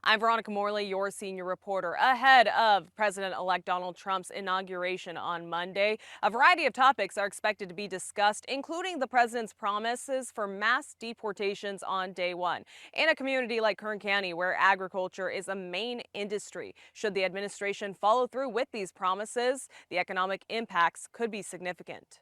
I'm Veronica Morley, your senior reporter. Ahead of President-elect Donald Trump's inauguration on Monday, a variety of topics are expected to be discussed, including the president's promises for mass deportations on day one. In a community like Kern County, where agriculture is a main industry, should the administration follow through with these promises, the economic impacts could be significant.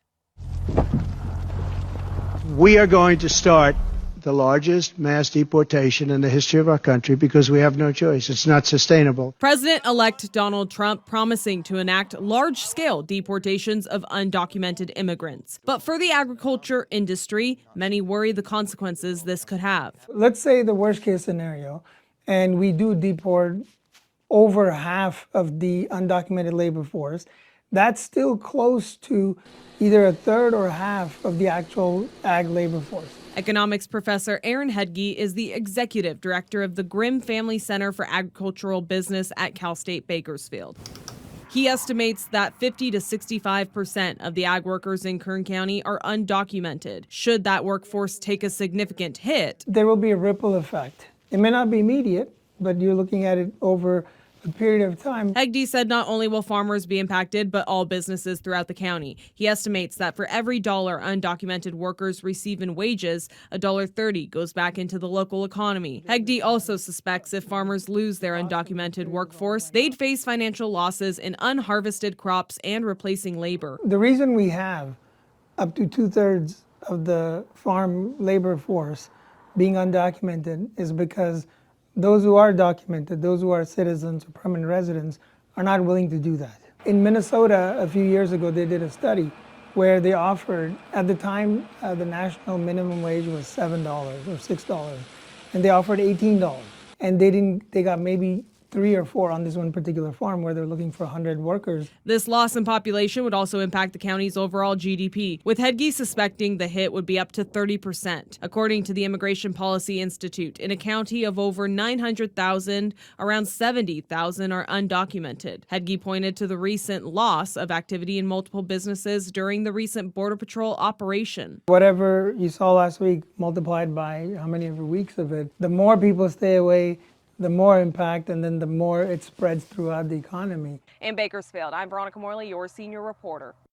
We are going to start the largest mass deportation in the history of our country because we have no choice. It's not sustainable. President-elect Donald Trump promising to enact large-scale deportations of undocumented immigrants. But for the agriculture industry, many worry the consequences this could have. Let's say the worst case scenario, and we do deport over half of the undocumented labor force. That's still close to either a third or half of the actual ag labor force. Economics professor Aaron Hedge is the executive director of the Grimm Family Center for Agricultural Business at Cal State Bakersfield. He estimates that 50 to 65% of the ag workers in Kern County are undocumented. Should that workforce take a significant hit, there will be a ripple effect. It may not be immediate, but you're looking at it over a period of time. Hedge said not only will farmers be impacted, but all businesses throughout the county. He estimates that for every dollar undocumented workers receive in wages, $1.30 goes back into the local economy. Hedge also suspects if farmers lose their undocumented workforce, they'd face financial losses in unharvested crops and replacing labor. The reason we have up to 2/3 of the farm labor force being undocumented is because those who are documented, those who are citizens or permanent residents, are not willing to do that. In Minnesota, a few years ago, they did a study where they offered, at the time, the national minimum wage was $7 or $6, and they offered $18. And they got maybe 3 or 4 on this one particular farm where they're looking for 100 workers. This loss in population would also impact the county's overall GDP, with Hedge suspecting the hit would be up to 30%. According to the Immigration Policy Institute, in a county of over 900,000, around 70,000 are undocumented. Hedge pointed to the recent loss of activity in multiple businesses during the recent Border Patrol operation. Whatever you saw last week multiplied by how many weeks of it, the more people stay away, the more impact, and then the more it spreads throughout the economy. In Bakersfield, I'm Veronica Morley, your senior reporter.